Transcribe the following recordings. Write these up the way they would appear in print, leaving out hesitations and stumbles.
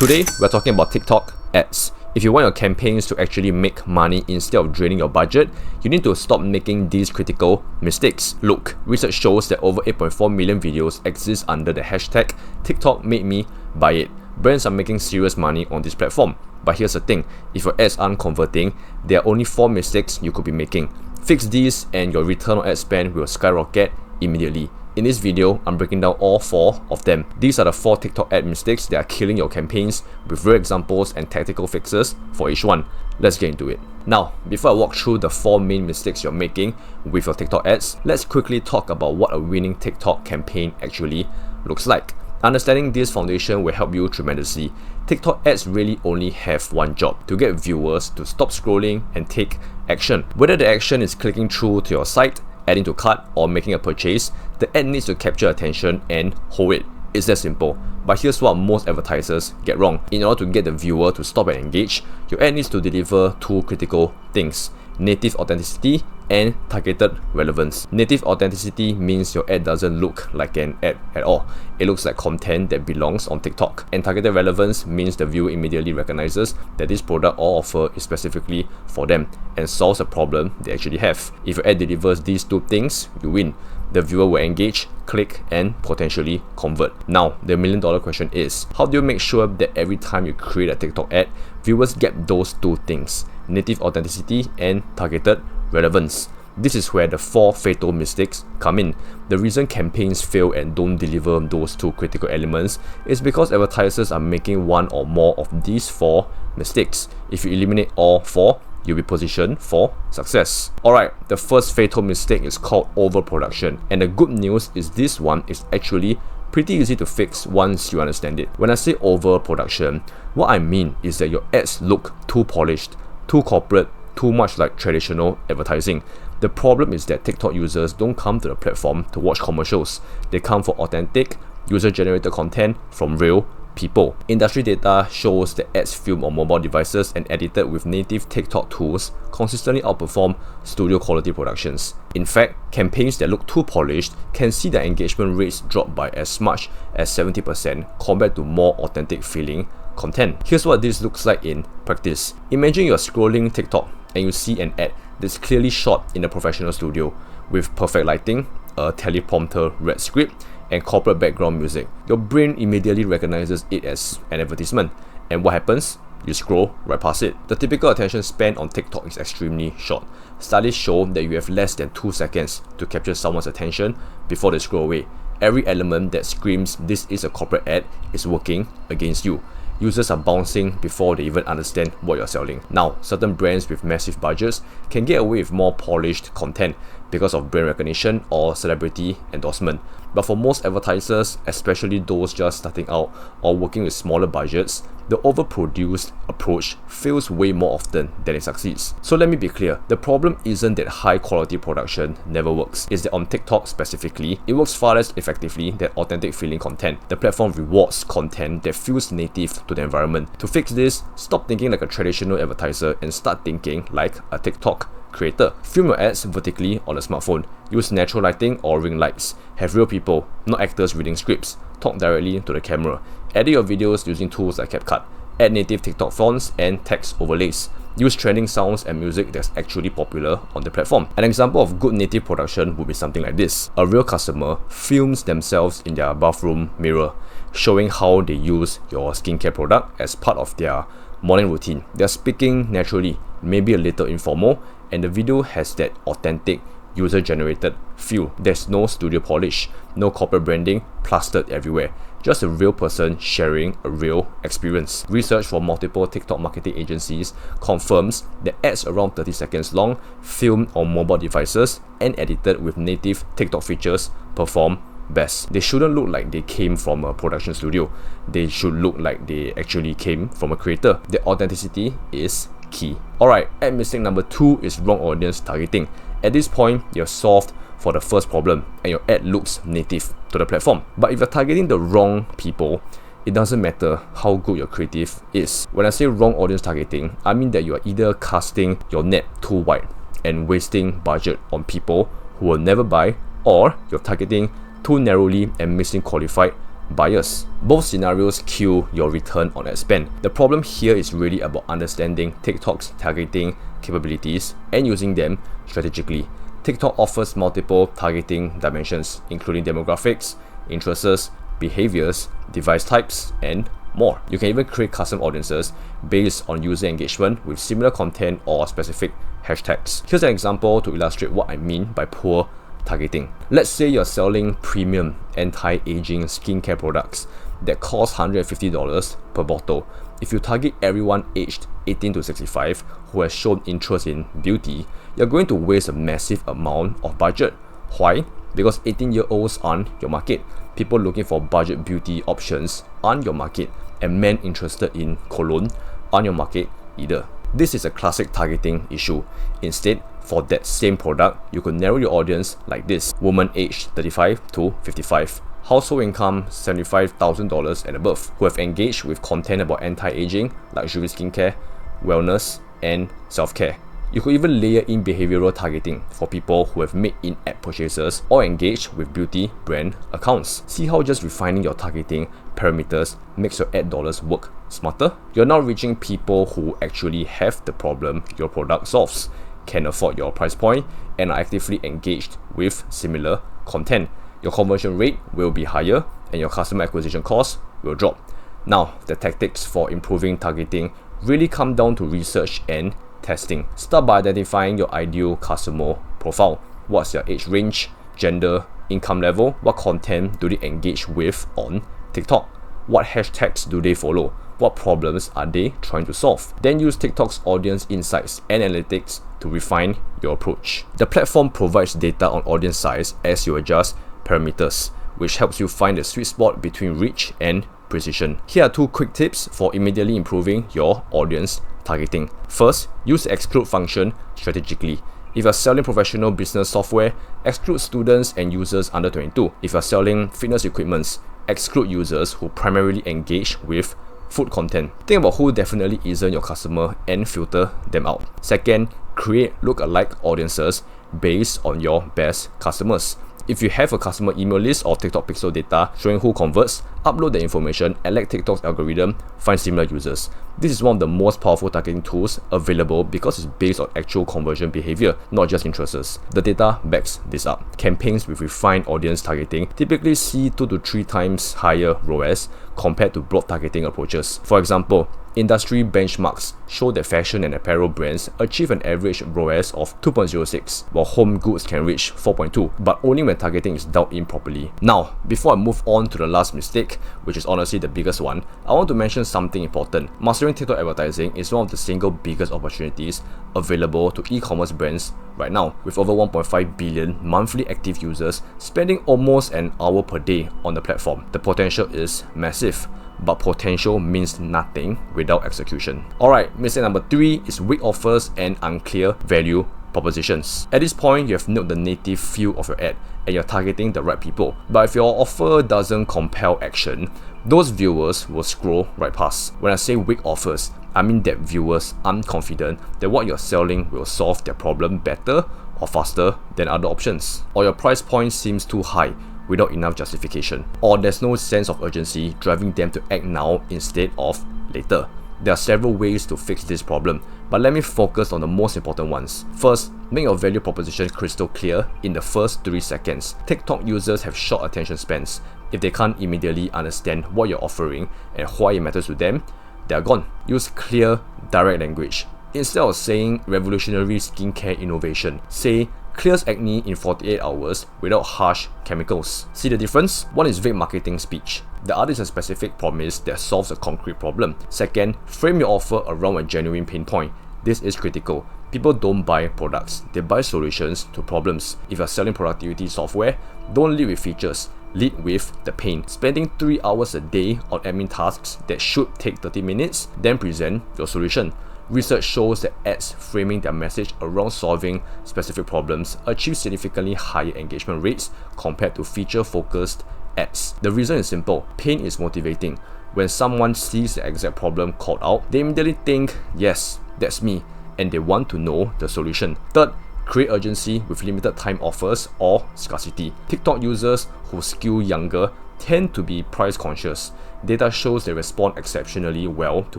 Today, we're talking about TikTok ads. If you want your campaigns to actually make money instead of draining your budget, you need to stop making these critical mistakes. Look, research shows that over 8.4 million videos exist under the hashtag TikTok made me buy it. Brands are making serious money on this platform. But here's the thing, if your ads aren't converting, there are only 4 mistakes you could be making. Fix these and your return on ad spend will skyrocket immediately. In this video, I'm breaking down all 4 of them. These are the 4 TikTok ad mistakes that are killing your campaigns with real examples and tactical fixes for each one. Let's get into it. Now, before I walk through the 4 main mistakes you're making with your TikTok ads, let's quickly talk about what a winning TikTok campaign actually looks like. Understanding this foundation will help you tremendously. TikTok ads really only have one job: to get viewers to stop scrolling and take action. Whether the action is clicking through to your site, adding to cart, or making a purchase, the ad needs to capture attention and hold it. It's that simple. But here's what most advertisers get wrong. In order to get the viewer to stop and engage, your ad needs to deliver 2 critical things: native authenticity and targeted relevance. Native authenticity means your ad doesn't look like an ad at all. It looks like content that belongs on TikTok. And targeted relevance means the viewer immediately recognizes that this product or offer is specifically for them and solves a problem they actually have. If your ad delivers these 2 things, you win. The viewer will engage, click, and potentially convert. Now, the $1,000,000 question is, how do you make sure that every time you create a TikTok ad, viewers get those 2 things: native authenticity and targeted relevance? This is where the 4 fatal mistakes come in. The reason campaigns fail and don't deliver those 2 critical elements is because advertisers are making one or more of these 4 mistakes. If you eliminate all 4, you'll be positioned for success. Alright, the first fatal mistake is called overproduction. And the good news is this one is actually pretty easy to fix once you understand it. When I say overproduction, what I mean is that your ads look too polished, too corporate, too much like traditional advertising. The problem is that TikTok users don't come to the platform to watch commercials. They come for authentic, user-generated content from real people. Industry data shows that ads filmed on mobile devices and edited with native TikTok tools consistently outperform studio quality productions. In fact, campaigns that look too polished can see their engagement rates drop by as much as 70% compared to more authentic feeling content. Here's what this looks like in practice. Imagine you're scrolling TikTok and you see an ad that's clearly shot in a professional studio with perfect lighting, a teleprompter read script, and corporate background music. Your brain immediately recognizes it as an advertisement. And what happens? You scroll right past it. The typical attention span on TikTok is extremely short. Studies show that you have less than 2 seconds to capture someone's attention before they scroll away. Every element that screams this is a corporate ad is working against you. Users are bouncing before they even understand what you're selling. Now, certain brands with massive budgets can get away with more polished content because of brand recognition or celebrity endorsement. But for most advertisers, especially those just starting out or working with smaller budgets, the overproduced approach fails way more often than it succeeds. So let me be clear, the problem isn't that high quality production never works. It's that on TikTok specifically, it works far less effectively than authentic feeling content. The platform rewards content that feels native to the environment. To fix this, stop thinking like a traditional advertiser and start thinking like a TikTok creator. Film your ads vertically on a smartphone. Use natural lighting or ring lights. Have real people, not actors reading scripts. Talk directly to the camera. Edit your videos using tools like CapCut. Add native TikTok fonts and text overlays. Use trending sounds and music that's actually popular on the platform. An example of good native production would be something like this. A real customer films themselves in their bathroom mirror, showing how they use your skincare product as part of their morning routine. They're speaking naturally, maybe a little informal, and the video has that authentic, user-generated feel. There's no studio polish, no corporate branding plastered everywhere. Just a real person sharing a real experience. Research from multiple TikTok marketing agencies confirms that ads around 30 seconds long, filmed on mobile devices and edited with native TikTok features perform best. They shouldn't look like they came from a production studio. They should look like they actually came from a creator. The authenticity is key. Alright, ad mistake number 2 is wrong audience targeting. At this point, you're solved for the first problem and your ad looks native to the platform. But if you're targeting the wrong people, it doesn't matter how good your creative is. When I say wrong audience targeting, I mean that you are either casting your net too wide and wasting budget on people who will never buy, or you're targeting too narrowly and missing qualified buyers. Both scenarios kill your return on ad spend. The problem here is really about understanding TikTok's targeting capabilities and using them strategically. TikTok offers multiple targeting dimensions, including demographics, interests, behaviors, device types, and more. You can even create custom audiences based on user engagement with similar content or specific hashtags. Here's an example to illustrate what I mean by poor targeting. Let's say you're selling premium anti-aging skincare products that cost $150 per bottle. If you target everyone aged 18 to 65 who has shown interest in beauty, you're going to waste a massive amount of budget. Why? Because 18-year-olds aren't your market. People looking for budget beauty options aren't your market, and men interested in cologne aren't your market either. This is a classic targeting issue. Instead, for that same product, you could narrow your audience like this: women aged 35 to 55, household income $75,000 and above, who have engaged with content about anti-aging, luxury skincare, wellness, and self-care. You could even layer in behavioral targeting for people who have made in-app purchases or engaged with beauty brand accounts. See how just refining your targeting parameters makes your ad dollars work smarter? You're now reaching people who actually have the problem your product solves, can afford your price point, and are actively engaged with similar content. Your conversion rate will be higher and your customer acquisition costs will drop. Now, the tactics for improving targeting really come down to research and testing. Start by identifying your ideal customer profile. What's their age range, gender, income level? What content do they engage with on TikTok? What hashtags do they follow? What problems are they trying to solve? Then use TikTok's audience insights and analytics to refine your approach. The platform provides data on audience size as you adjust parameters, which helps you find the sweet spot between reach and precision. Here are 2 quick tips for immediately improving your audience targeting. First, use the exclude function strategically. If you're selling professional business software, exclude students and users under 22. If you're selling fitness equipment, exclude users who primarily engage with food content. Think about who definitely isn't your customer and filter them out. Second, create look-alike audiences based on your best customers. If you have a customer email list or TikTok pixel data showing who converts, upload the information and let TikTok's algorithm find similar users. This is one of the most powerful targeting tools available because it's based on actual conversion behavior, not just interests. The data backs this up. Campaigns with refined audience targeting typically see 2 to 3 times higher ROAS compared to broad targeting approaches. For example, industry benchmarks show that fashion and apparel brands achieve an average ROAS of 2.06, while home goods can reach 4.2, but only when targeting is dialed in properly. Now, before I move on to the last mistake, which is honestly the biggest one, I want to mention something important. Mastering TikTok advertising is one of the single biggest opportunities available to e-commerce brands right now, with over 1.5 billion monthly active users spending almost an hour per day on the platform. The potential is massive, but potential means nothing without execution. Alright, mistake number 3 is weak offers and unclear value propositions. At this point, you have nailed the native feel of your ad and you're targeting the right people. But if your offer doesn't compel action, those viewers will scroll right past. When I say weak offers, I mean that viewers aren't confident that what you're selling will solve their problem better or faster than other options. Or your price point seems too high without enough justification. Or there's no sense of urgency driving them to act now instead of later. There are several ways to fix this problem, but let me focus on the most important ones. First, make your value proposition crystal clear in the first 3 seconds. TikTok users have short attention spans. If they can't immediately understand what you're offering and why it matters to them, they're gone. Use clear, direct language. Instead of saying revolutionary skincare innovation, say clears acne in 48 hours without harsh chemicals. See the difference? One is vague marketing speech. The other is a specific promise that solves a concrete problem. Second, frame your offer around a genuine pain point. This is critical. People don't buy products, they buy solutions to problems. If you're selling productivity software, don't lead with features. Lead with the pain. Spending 3 hours a day on admin tasks that should take 30 minutes, then present your solution. Research shows that ads framing their message around solving specific problems achieve significantly higher engagement rates compared to feature-focused ads. The reason is simple. Pain is motivating. When someone sees the exact problem called out, they immediately think, yes, that's me, and they want to know the solution. Third, create urgency with limited time offers or scarcity. TikTok users who skew younger tend to be price conscious. Data shows they respond exceptionally well to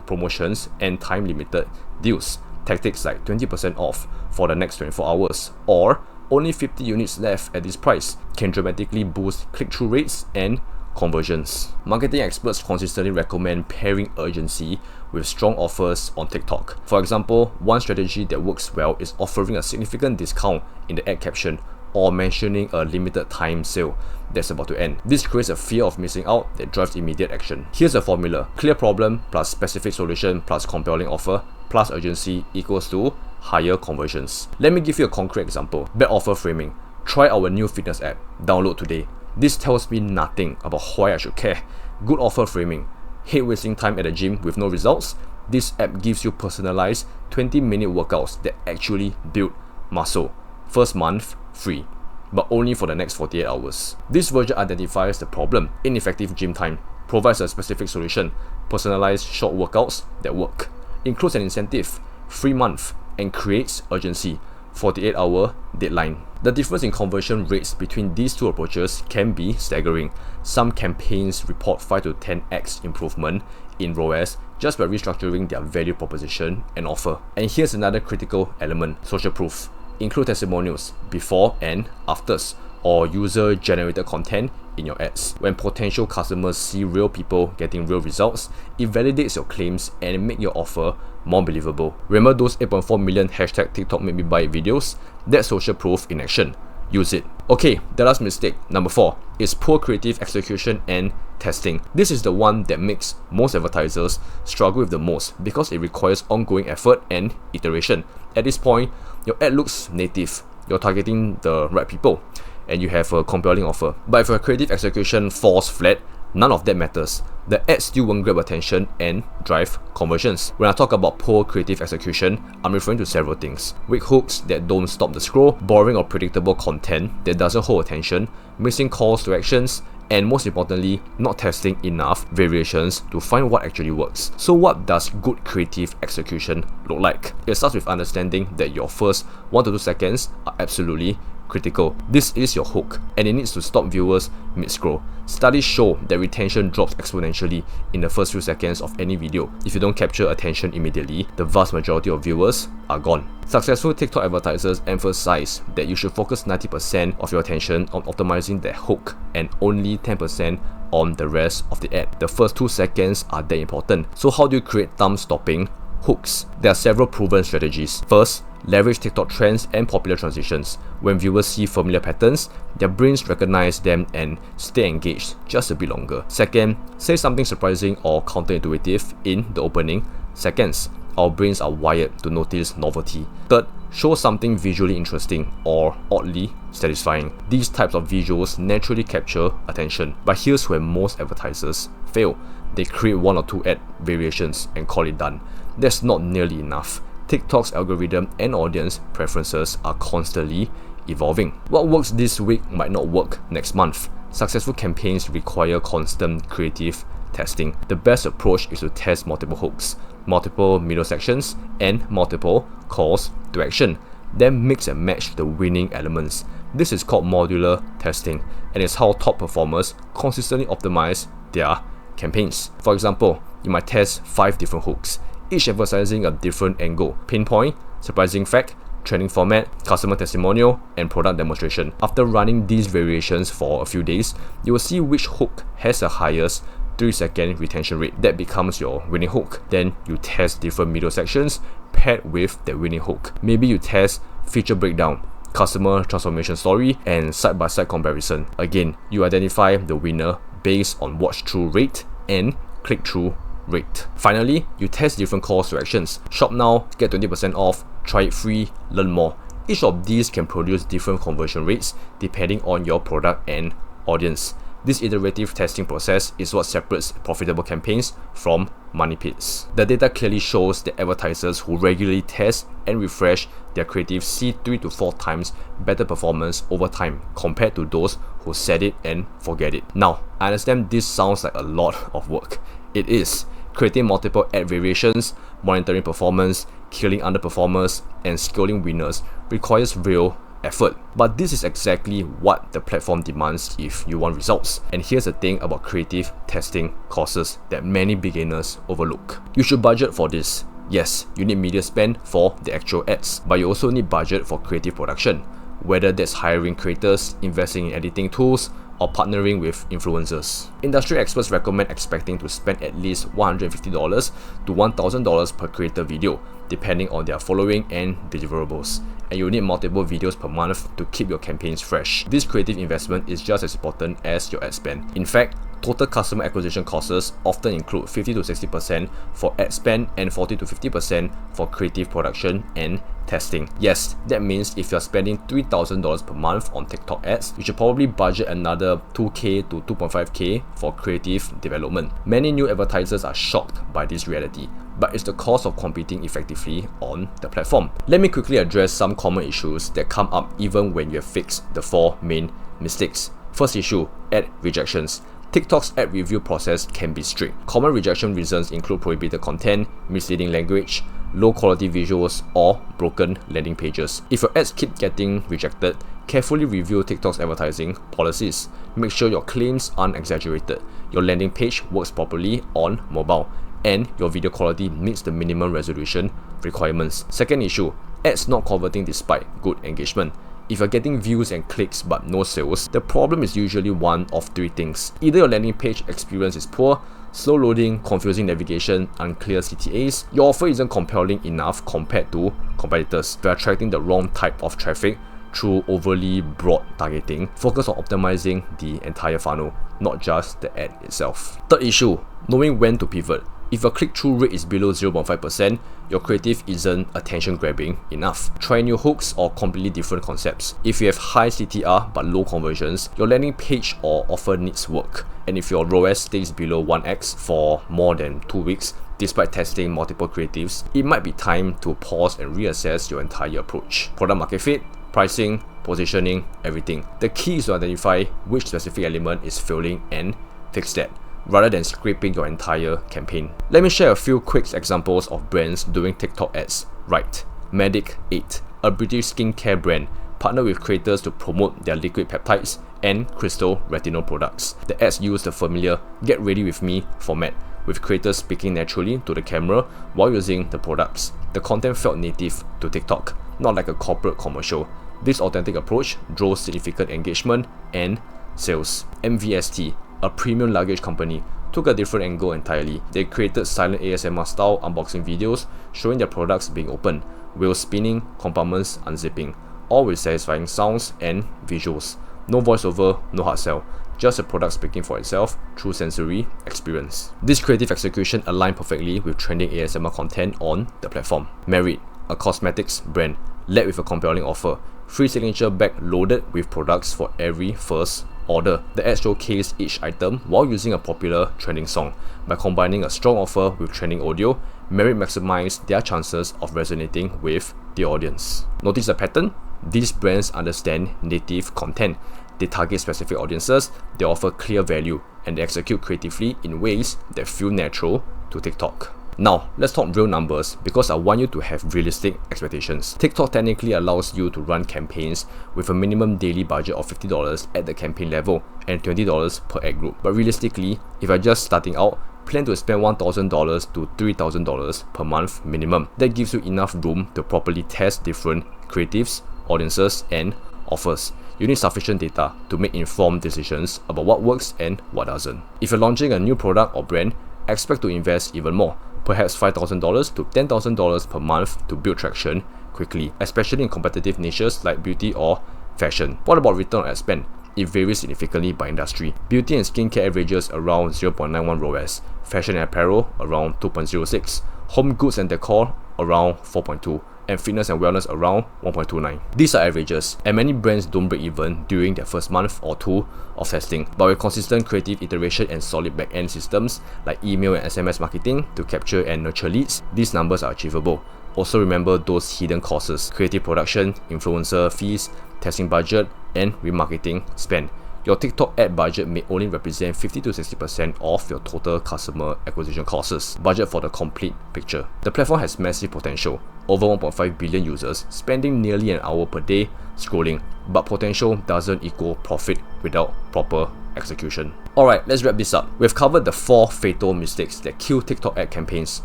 promotions and time-limited deals. Tactics like 20% off for the next 24 hours or only 50 units left at this price can dramatically boost click-through rates and conversions. Marketing experts consistently recommend pairing urgency with strong offers on TikTok. For example, one strategy that works well is offering a significant discount in the ad caption or mentioning a limited time sale that's about to end. This creates a fear of missing out that drives immediate action. Here's a formula: clear problem plus specific solution plus compelling offer plus urgency equals to higher conversions. Let me give you a concrete example. Bad offer framing. Try our new fitness app. Download today. This tells me nothing about why I should care. Good offer framing. Hate wasting time at the gym with no results? This app gives you personalized 20-minute workouts that actually build muscle. First month, free, but only for the next 48 hours. This version identifies the problem, ineffective gym time, provides a specific solution, personalized short workouts that work, includes an incentive, free month, and creates urgency, 48-hour deadline. The difference in conversion rates between these two approaches can be staggering. Some campaigns report 5 to 10x improvement in ROAS just by restructuring their value proposition and offer. And here's another critical element: social proof. Include testimonials, before and afters, or user-generated content in your ads. When potential customers see real people getting real results, it validates your claims and makes your offer more believable. Remember those 8.4 million #TikTok made me buy it videos? That's social proof in action. Use it. Okay, the last mistake, number 4, is poor creative execution and testing. This is the one that makes most advertisers struggle with the most because it requires ongoing effort and iteration. At this point, your ad looks native, you're targeting the right people, and you have a compelling offer. But if your creative execution falls flat, none of that matters. The ad still won't grab attention and drive conversions. When I talk about poor creative execution, I'm referring to several things: weak hooks that don't stop the scroll, boring or predictable content that doesn't hold attention, missing calls to actions, and most importantly, not testing enough variations to find what actually works. So what does good creative execution look like? It starts with understanding that your first 1 to 2 seconds are absolutely critical. This is your hook, and it needs to stop viewers mid-scroll. Studies show that retention drops exponentially in the first few seconds of any video. If you don't capture attention immediately, the vast majority of viewers are gone. Successful TikTok advertisers emphasize that you should focus 90% of your attention on optimizing that hook and only 10% on the rest of the ad. The first 2 seconds are that important. So how do you create thumb-stopping hooks? There are several proven strategies. First, leverage TikTok trends and popular transitions. When viewers see familiar patterns, their brains recognize them and stay engaged just a bit longer. Second, say something surprising or counterintuitive in the opening seconds. Our brains are wired to notice novelty. Third, show something visually interesting or oddly satisfying. These types of visuals naturally capture attention. But here's where most advertisers fail. They create 1 or 2 ad variations and call it done. That's not nearly enough. TikTok's algorithm and audience preferences are constantly evolving. What works this week might not work next month. Successful campaigns require constant creative testing. The best approach is to test multiple hooks, multiple middle sections, and multiple calls to action. Then mix and match the winning elements. This is called modular testing, and it's how top performers consistently optimize their campaigns. For example, you might test 5 different hooks, each emphasizing a different angle: pinpoint, surprising fact, trending format, customer testimonial, and product demonstration. After running these variations for a few days, you will see which hook has the highest 3-second retention rate. That becomes your winning hook. Then you test different middle sections paired with that winning hook. Maybe you test feature breakdown, customer transformation story, and side-by-side comparison. Again, you identify the winner based on watch-through rate and click-through rate. Finally, you test different calls to actions. Shop now, get 20% off, try it free, learn more. Each of these can produce different conversion rates depending on your product and audience. This iterative testing process is what separates profitable campaigns from money pits. The data clearly shows that advertisers who regularly test and refresh their creative see 3 to 4 times better performance over time compared to those who set it and forget it. Now, I understand this sounds like a lot of work. It is. Creating multiple ad variations, monitoring performance, killing underperformers, and scaling winners requires real effort. But this is exactly what the platform demands if you want results. And here's the thing about creative testing courses that many beginners overlook. You should budget for this. Yes, you need media spend for the actual ads, but you also need budget for creative production, whether that's hiring creators, investing in editing tools, or partnering with influencers. Industry experts recommend expecting to spend at least $150 to $1,000 per creator video, depending on their following and deliverables. And you need multiple videos per month to keep your campaigns fresh. This creative investment is just as important as your ad spend. In fact, total customer acquisition costs often include 50 to 60% for ad spend and 40 to 50% for creative production and testing. Yes, that means if you're spending $3,000 per month on TikTok ads, you should probably budget another $2,000 to $2.5K for creative development. Many new advertisers are shocked by this reality, but it's the cost of competing effectively on the platform. Let me quickly address some common issues that come up even when you have fixed the 4 main mistakes. First issue, ad rejections. TikTok's ad review process can be strict. Common rejection reasons include prohibited content, misleading language, low quality visuals, or broken landing pages. If your ads keep getting rejected, carefully review TikTok's advertising policies. Make sure your claims aren't exaggerated, your landing page works properly on mobile, and your video quality meets the minimum resolution requirements. Second issue, ads not converting despite good engagement. If you're getting views and clicks but no sales, the problem is usually one of 3 things. Either your landing page experience is poor, slow loading, confusing navigation, unclear CTAs, your offer isn't compelling enough compared to competitors, you're attracting the wrong type of traffic through overly broad targeting. Focus on optimizing the entire funnel, not just the ad itself. Third issue, knowing when to pivot. If your click-through rate is below 0.5%, your creative isn't attention-grabbing enough. Try new hooks or completely different concepts. If you have high CTR but low conversions, your landing page or offer needs work. And if your ROAS stays below 1x for more than 2 weeks, despite testing multiple creatives, it might be time to pause and reassess your entire approach. Product market fit, pricing, positioning, everything. The key is to identify which specific element is failing and fix that, rather than scraping your entire campaign. Let me share a few quick examples of brands doing TikTok ads right. Medic 8, a British skincare brand, partnered with creators to promote their liquid peptides and crystal retinol products. The ads use the familiar "Get Ready With Me" format, with creators speaking naturally to the camera while using the products. The content felt native to TikTok, not like a corporate commercial. This authentic approach drove significant engagement and sales. MVST, a premium luggage company, took a different angle entirely. They created silent ASMR style unboxing videos showing their products being opened, wheels spinning, compartments unzipping, all with satisfying sounds and visuals. No voiceover, no hard sell, just the product speaking for itself through sensory experience. This creative execution aligned perfectly with trending ASMR content on the platform. Merit, a cosmetics brand, led with a compelling offer. Free signature bag loaded with products for every first order. The ad showcased each item while using a popular trending song. By combining a strong offer with trending audio, Merit maximized their chances of resonating with the audience. Notice the pattern? These brands understand native content. They target specific audiences, they offer clear value, and they execute creatively in ways that feel natural to TikTok. Now, let's talk real numbers because I want you to have realistic expectations. TikTok technically allows you to run campaigns with a minimum daily budget of $50 at the campaign level and $20 per ad group. But realistically, if you're just starting out, plan to spend $1,000 to $3,000 per month minimum. That gives you enough room to properly test different creatives, audiences, and offers. You need sufficient data to make informed decisions about what works and what doesn't. If you're launching a new product or brand, expect to invest even more. Perhaps $5,000 to $10,000 per month to build traction quickly, especially in competitive niches like beauty or fashion. What about return on ad spend? It varies significantly by industry. Beauty and skincare averages around 0.91 ROAS, fashion and apparel around 2.06, home goods and decor around 4.2, and fitness and wellness around 1.29. These are averages, and many brands don't break even during their first month or 2 of testing. But with consistent creative iteration and solid back-end systems like email and SMS marketing to capture and nurture leads, these numbers are achievable. Also remember those hidden costs: creative production, influencer fees, testing budget, and remarketing spend. your TikTok ad budget may only represent 50 to 60% of your total customer acquisition costs. Budget for the complete picture. The platform has massive potential. Over 1.5 billion users spending nearly an hour per day scrolling, but potential doesn't equal profit without proper execution. Alright, let's wrap this up. We've covered the 4 fatal mistakes that kill TikTok ad campaigns: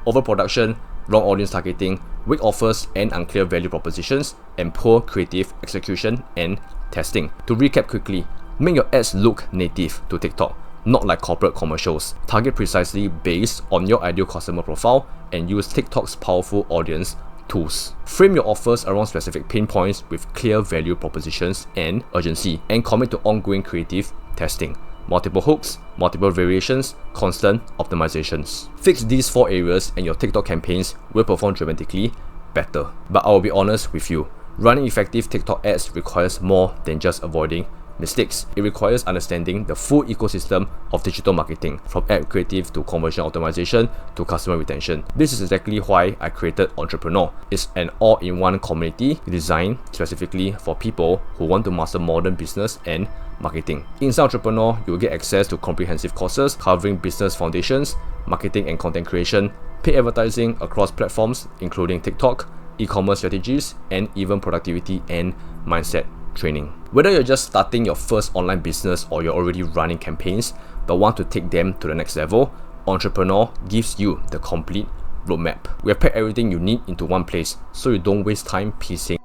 overproduction, wrong audience targeting, weak offers and unclear value propositions, and poor creative execution and testing. To recap quickly, make your ads look native to TikTok, not like corporate commercials. Target precisely based on your ideal customer profile and use TikTok's powerful audience tools. Frame your offers around specific pain points with clear value propositions and urgency, and commit to ongoing creative testing. Multiple hooks, multiple variations, constant optimizations. Fix these 4 areas and your TikTok campaigns will perform dramatically better. But I will be honest with you, running effective TikTok ads requires more than just avoiding mistakes. It requires understanding the full ecosystem of digital marketing, from ad creative to conversion optimization to customer retention. This is exactly why I created Entrepreneur. It's an all-in-one community designed specifically for people who want to master modern business and marketing. Inside Entrepreneur, you'll get access to comprehensive courses covering business foundations, marketing and content creation, paid advertising across platforms including TikTok, e-commerce strategies, and even productivity and mindset training. Whether you're just starting your first online business or you're already running campaigns but want to take them to the next level, Entrepreneur gives you the complete roadmap. We have packed everything you need into one place so you don't waste time piecing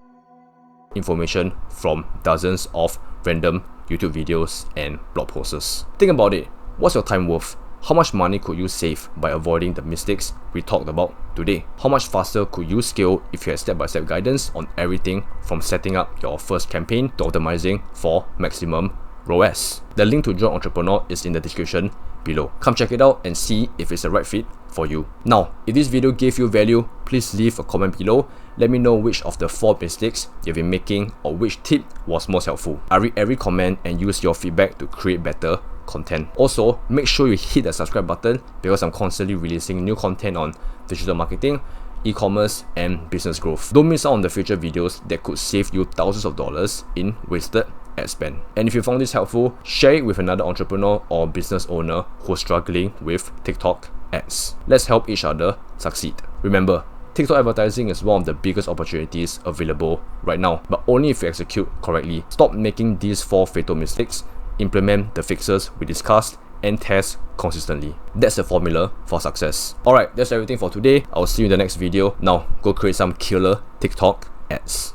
information from dozens of random YouTube videos and blog posts. Think about it. What's your time worth? How much money could you save by avoiding the mistakes we talked about today? How much faster could you scale if you had step-by-step guidance on everything from setting up your first campaign to optimizing for maximum ROAS? The link to join Entrepreneur is in the description below. Come check it out and see if it's the right fit for you. Now, if this video gave you value, please leave a comment below. Let me know which of the 4 mistakes you've been making or which tip was most helpful. I read every comment and use your feedback to create better content. Also, make sure you hit the subscribe button because I'm constantly releasing new content on digital marketing, e-commerce, and business growth. Don't miss out on the future videos that could save you thousands of dollars in wasted ad spend. And if you found this helpful, share it with another entrepreneur or business owner who's struggling with TikTok ads. Let's help each other succeed. Remember, TikTok advertising is one of the biggest opportunities available right now, but only if you execute correctly. Stop making these 4 fatal mistakes, implement the fixes we discussed, and test consistently. That's the formula for success. Alright, that's everything for today. I'll see you in the next video. Now, go create some killer TikTok ads.